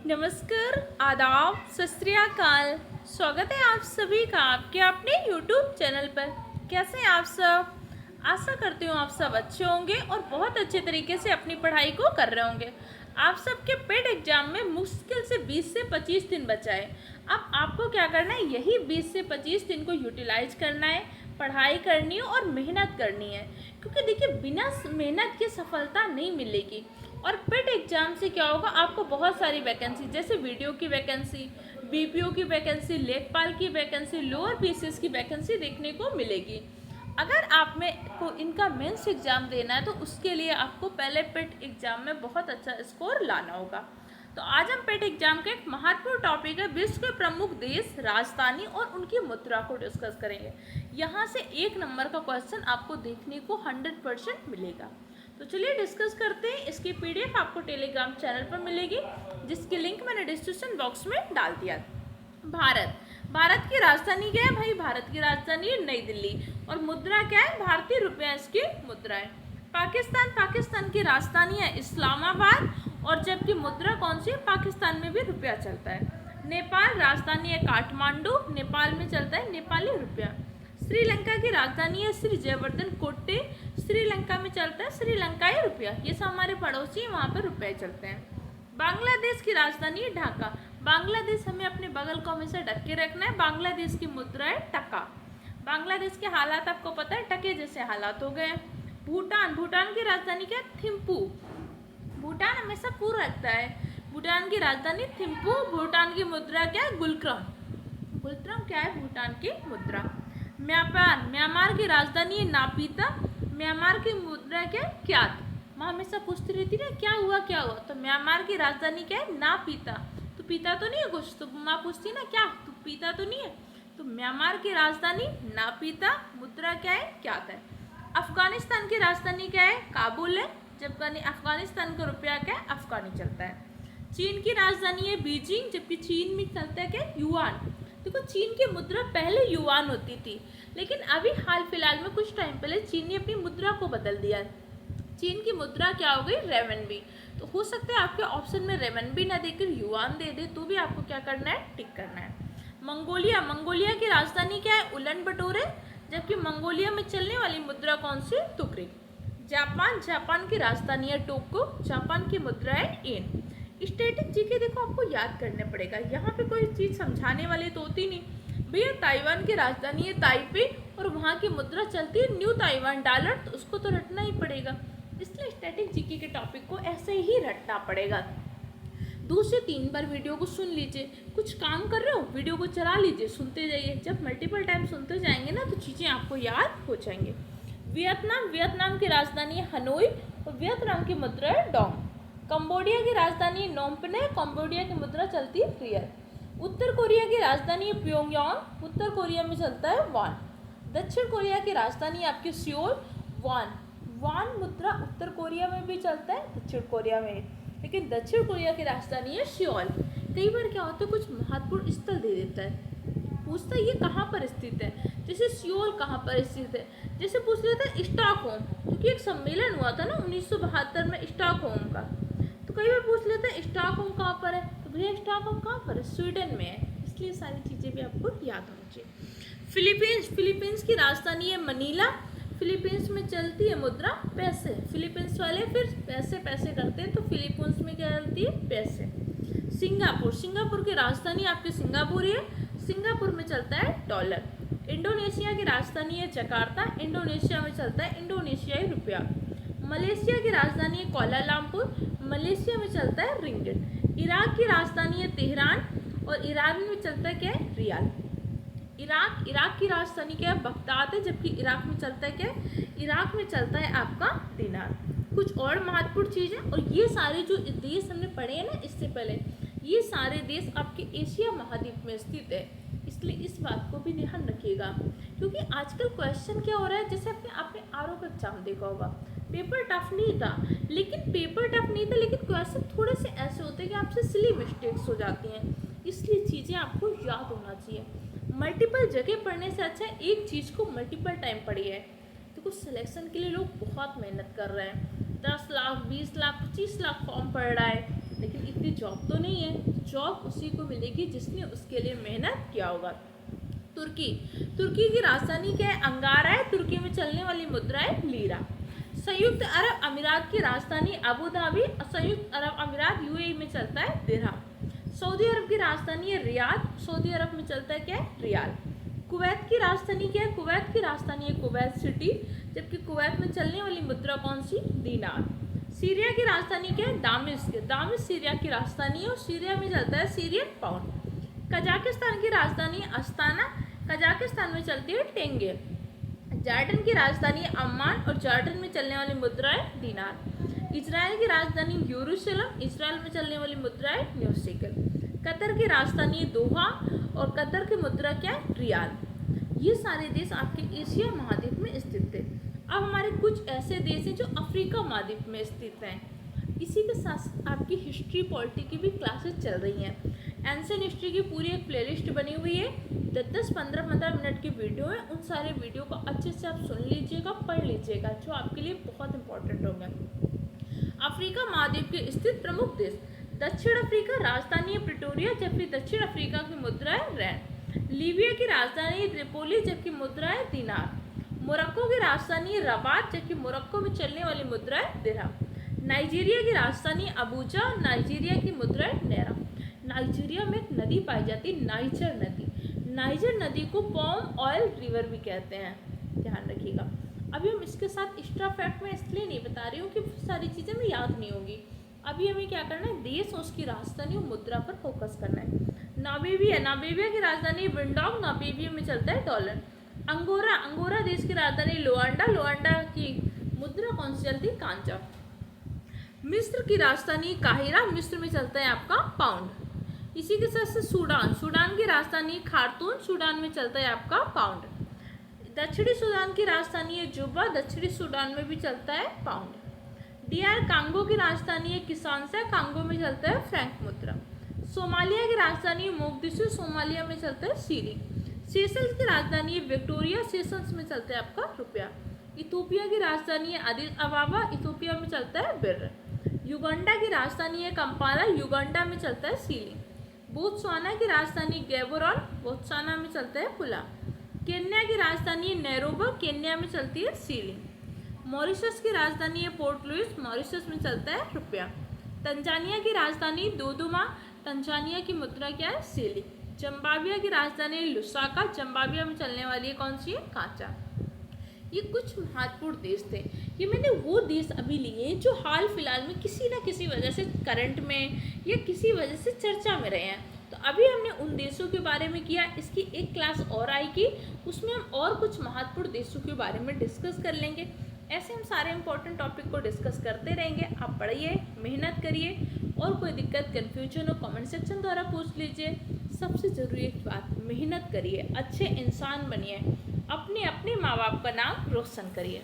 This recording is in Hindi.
नमस्कार, आदाब, सत श्री अकाल। स्वागत है आप सभी का आपके अपने YouTube चैनल पर। कैसे हैं आप सब? आशा करती हूँ आप सब अच्छे होंगे और बहुत अच्छे तरीके से अपनी पढ़ाई को कर रहे होंगे। आप सबके पेड एग्जाम में मुश्किल से 20 से 25 दिन बचा है। अब आपको क्या करना है, यही 20 से 25 दिन को यूटिलाइज करना है, पढ़ाई करनी है और मेहनत करनी है। क्योंकि देखिए, बिना मेहनत के सफलता नहीं मिलेगी। और पेट एग्जाम से क्या होगा, आपको बहुत सारी वैकेंसी जैसे वीडियो की वैकेंसी, बीपीओ की वैकेंसी, लेखपाल की वैकेंसी, लोअर पीसीएस की वैकेंसी देखने को मिलेगी। अगर आप में को इनका मेंस एग्जाम देना है तो उसके लिए आपको पहले पेट एग्जाम में बहुत अच्छा स्कोर लाना होगा। तो आज हम पेट एग्जाम का एक महत्वपूर्ण टॉपिक है, विश्व के प्रमुख देश, राजधानी और उनकी मुद्रा को डिस्कस करेंगे। यहाँ से 1 नंबर का क्वेश्चन आपको देखने को 100% मिलेगा। तो चलिए डिस्कस करते हैं। इसकी पीडीएफ आपको टेलीग्राम चैनल पर मिलेगी, जिसकी लिंक मैंने डिस्क्रिप्शन बॉक्स में डाल दिया। भारत की राजधानी क्या है भाई? भारत की राजधानी है नई दिल्ली। और मुद्रा क्या है? भारतीय रुपया इसकी मुद्रा है। पाकिस्तान की राजधानी है इस्लामाबाद। और जबकि मुद्रा कौन सी है? पाकिस्तान में भी रुपया चलता है। नेपाल राजधानी है काठमांडू, नेपाल में चलता है नेपाली रुपया। श्रीलंका की राजधानी है श्री जयवर्धन कोट्टे, श्रीलंका में चलता है श्रीलंकाई रुपया। ये सब हमारे पड़ोसी हैं, वहाँ पर रुपये चलते हैं। बांग्लादेश की राजधानी है ढाका। बांग्लादेश हमें अपने बगल को हमेशा ढक के रखना है। बांग्लादेश की मुद्रा है टका। बांग्लादेश के हालात आपको पता है, टके जैसे हालात हो गए। भूटान की राजधानी क्या है? थिम्पू। भूटान हमेशा पूर्व रखता है। भूटान की राजधानी थिम्पू। भूटान की मुद्रा क्या है? गुलक्रम। गुलक्रम क्या है? भूटान की मुद्रा। म्यांमार की राजधानी है नापीता। म्यांमार की मुद्रा क्या है? क्यात। माँ हमेशा पूछती रहती है क्या हुआ क्या हुआ, तो म्यांमार की राजधानी क्या है? नापीता। तो पीता तो नहीं है कुछ, तो माँ पूछती है ना क्या तू पीता तो नहीं है। तो म्यांमार की राजधानी नापीता, मुद्रा क्या है? क्यात है। अफगानिस्तान की राजधानी क्या है? काबुल है। जबकि अफगानिस्तान का रुपया क्या है? अफगानी चलता है। चीन की राजधानी है बीजिंग, जबकि चीन में चलता है क्या? युआन। देखो, चीन की मुद्रा पहले युआन होती थी, लेकिन अभी हाल फिलहाल में कुछ टाइम पहले चीन ने अपनी मुद्रा को बदल दिया है। चीन की मुद्रा क्या हो गई? रेवनबी। तो हो सकता है आपके ऑप्शन में रेवनबी ना देकर युआन दे दे, तो भी आपको क्या करना है? टिक करना है। मंगोलिया की राजधानी क्या है? उलन बटोरे। जबकि मंगोलिया में चलने वाली मुद्रा कौन सी? तुकरी। जापान की राजधानी है टोक्यो। जापान की मुद्रा है येन। स्टैटिक जीके देखो आपको याद करने पड़ेगा, यहाँ पे कोई चीज़ समझाने वाली तो होती नहीं। भैया ताइवान की राजधानी है ताइपे और वहाँ की मुद्रा चलती है न्यू ताइवान डॉलर, तो उसको तो रटना ही पड़ेगा। इसलिए स्टैटिक जीके के टॉपिक को ऐसे ही रटना पड़ेगा। 2 से 3 बार वीडियो को सुन लीजिए। कुछ काम कर रहे हो, वीडियो को चला लीजिए, सुनते जाइए। जब मल्टीपल टाइम सुनते जाएंगे ना, तो चीज़ें आपको याद हो जाएंगे। वियतनाम की राजधानी है हनोई और वियतनाम की मुद्रा है डोंग। कंबोडिया की राजधानी नोमपने, कंबोडिया की मुद्रा चलती है रियल। उत्तर कोरिया की राजधानी है प्योंगयांग, उत्तर कोरिया में चलता है वान। दक्षिण कोरिया की राजधानी आपकी सियोल, वान मुद्रा उत्तर कोरिया में भी चलता है, दक्षिण कोरिया में, लेकिन दक्षिण कोरिया की राजधानी है सियोल। कई बार क्या होता है, कुछ महत्वपूर्ण स्थल दे देता है, पूछता है ये कहाँ पर स्थित है। जैसे सियोल कहाँ पर स्थित है, जैसे पूछ लेता है स्टॉकहोम, क्योंकि एक सम्मेलन हुआ था ना 1972 में स्टॉकहोम का। तो कई बार पूछ लेते हैं स्टॉकहोम कहाँ पर है, तो भैया स्टॉकहोम कहाँ पर है? स्वीडन में है। इसलिए सारी चीज़ें भी आपको याद होनी चाहिए। फिलीपींस की राजधानी है मनीला। फिलीपींस में चलती है मुद्रा पैसे। फिलीपींस वाले फिर पैसे करते हैं, तो फिलीपींस में क्या चलती है? पैसे। सिंगापुर की राजधानी आपकी सिंगापुर है। सिंगापुर में चलता है डॉलर। इंडोनेशिया की राजधानी है जकार्ता। इंडोनेशिया में चलता है इंडोनेशियाई रुपया। मलेशिया की राजधानी है कोलालमपुर। मलेशिया में चलता है रिंगिट। इराक की राजधानी है तेहरान और ईरान में चलता है क्या है? रियाल। इराक की राजधानी क्या है? बगदाद है। जबकि इराक में चलता है क्या है? इराक में चलता है आपका दिनार। कुछ और महत्वपूर्ण चीज़ें, और ये सारे जो देश हमने पढ़े हैं ना इससे पहले, ये सारे देश आपके एशिया महाद्वीप में स्थित है। इसलिए इस बात को भी ध्यान रखिएगा, क्योंकि आजकल क्वेश्चन क्या हो रहा है, जैसे आपने आरओ का एग्जाम देखा होगा, पेपर टफ नहीं था, लेकिन क्वेश्चन थोड़े से ऐसे होते हैं कि आपसे सिली मिस्टेक्स हो जाती हैं। इसलिए चीज़ें आपको याद होना चाहिए। मल्टीपल जगह पढ़ने से अच्छा है एक चीज़ को मल्टीपल टाइम पढ़िए। देखो, सिलेक्शन के लिए लोग बहुत मेहनत कर रहे हैं, 10 लाख 20 लाख 25 लाख फॉर्म पड़ रहा है, लेकिन इतनी जॉब तो नहीं है। जॉब उसी को मिलेगी जिसने उसके लिए मेहनत किया होगा। तुर्की, तुर्की की राजधानी क्या है? अंकारा है। तुर्की में चलने वाली मुद्रा है लीरा। संयुक्त अरब अमीरात की राजधानी अबू धाबी और संयुक्त अरब अमीरात यूएई में चलता है दिरहम। सऊदी अरब की राजधानी है रियाद। सऊदी अरब में चलता है क्या है? रियाल। कुवैत की राजधानी क्या है? कुवैत की राजधानी है कुवैत सिटी, जबकि कुवैत में चलने वाली मुद्रा कौन सी? दीनार। सीरिया की राजधानी क्या है? दामिश्क। दामिश्क सीरिया की राजधानी है और सीरिया में चलता है सीरियन पाउंड। कजाकिस्तान की राजधानी अस्ताना। कजाकिस्तान में चलती है टेंगे। जॉर्डन की राजधानी अम्मान और जॉर्डन में चलने वाली मुद्रा है दीनार। इजराइल की राजधानी यरूशलेम। इजराइल में चलने वाली मुद्रा है न्यू शेकेल। कतर की राजधानी दोहा और कतर की मुद्रा क्या है? रियाल। ये सारे देश आपके एशिया महाद्वीप में स्थित थे। अब हमारे कुछ ऐसे देश हैं जो अफ्रीका महाद्वीप में स्थित हैं। इसी के साथ आपकी हिस्ट्री पॉलिटी की भी क्लासेस चल रही हैं। एंशिएंट हिस्ट्री की पूरी एक प्लेलिस्ट बनी हुई है, 10-15 मिनट की वीडियो है। उन सारे वीडियो को अच्छे से आप सुन लीजिएगा, पढ़ लीजिएगा, जो आपके लिए बहुत इंपॉर्टेंट होंगे। अफ्रीका महाद्वीप के स्थित प्रमुख देश। दक्षिण अफ्रीका राजधानी है प्रिटोरिया, जबकि दक्षिण अफ्रीका की मुद्रा है रैन। लीबिया की राजधानी त्रिपोली, जबकि मुद्रा है दीनार। मोरक्को की राजधानी है रबात, जबकि मोरक्को में चलने वाली मुद्रा है दिरहम। नाइजीरिया की राजधानी अबूजा। नाइजीरिया की मुद्रा है नैरा। नाइजीरिया में एक नदी पाई जाती है, नाइजर नदी। नाइजर नदी को पॉम ऑयल रिवर भी कहते हैं, ध्यान रखिएगा। अभी हम इसके साथ एक्स्ट्रा फैक्ट में इसलिए नहीं बता रही हूँ कि सारी चीज़ें हमें याद नहीं होगी। अभी हमें क्या करना है? देश और उसकी राजधानी और मुद्रा पर फोकस करना है। नामीबिया, नामीबिया की राजधानी विंडोग। नामीबिया में चलता है डॉलर। अंगोरा, अंगोरा देश की राजधानी लुआंडा। लुआंडा की मुद्रा कौन सी चलती है? कांचा। मिस्र की राजधानी काहिरा। मिस्र में चलता है आपका पाउंड। इसी के साथ से सूडान, सूडान की राजधानी खार्तूम। सूडान में चलता है आपका पाउंड। दक्षिणी सूडान की राजधानी है जुबा। दक्षिणी सूडान में भी चलता है पाउंड। डीआर कांगो की राजधानी है किसानसा। कांगो में चलता है फ्रैंक मुद्रा। सोमालिया की राजधानी है मोगदिशु। सोमालिया में चलता है सीरी। सेशल्स की राजधानी है विक्टोरिया। सेशल्स में चलता है आपका रुपया। इथोपिया की राजधानी है अदिस अबाबा। इथोपिया में चलता है बिर। युगांडा की राजधानी है कंपाला। युगांडा में चलता है सीली। बोत्सवाना की राजधानी गैबोरॉन। बोत्सवाना में चलता है पुला। केन्या की राजधानी है नैरोबा। केन्या में चलती है सीली। मॉरिशस की राजधानी है पोर्ट लुइस। मॉरिशस में चलता है रुपया। तंजानिया की राजधानी दोदुमा। तंजानिया की मुद्रा क्या है? सीली। जिम्बाब्वे की राजधानी लुसाका। जिम्बाब्वे में चलने वाली है कौन सी है? कांचा। ये कुछ महत्वपूर्ण देश थे। ये मैंने वो देश अभी लिए जो हाल फिलहाल में किसी ना किसी वजह से करंट में या किसी वजह से चर्चा में रहे हैं। तो अभी हमने उन देशों के बारे में किया। इसकी एक क्लास और आएगी, उसमें हम और कुछ महत्वपूर्ण देशों के बारे में डिस्कस कर लेंगे। ऐसे हम सारे इंपॉर्टेंट टॉपिक को डिस्कस करते रहेंगे। आप पढ़िए, मेहनत करिए, और कोई दिक्कत कन्फ्यूजन हो कमेंट सेक्शन द्वारा पूछ लीजिए। सबसे ज़रूरी एक बात, मेहनत करिए, अच्छे इंसान बनिए, अपने अपने माँ बाप का नाम रोशन करिए।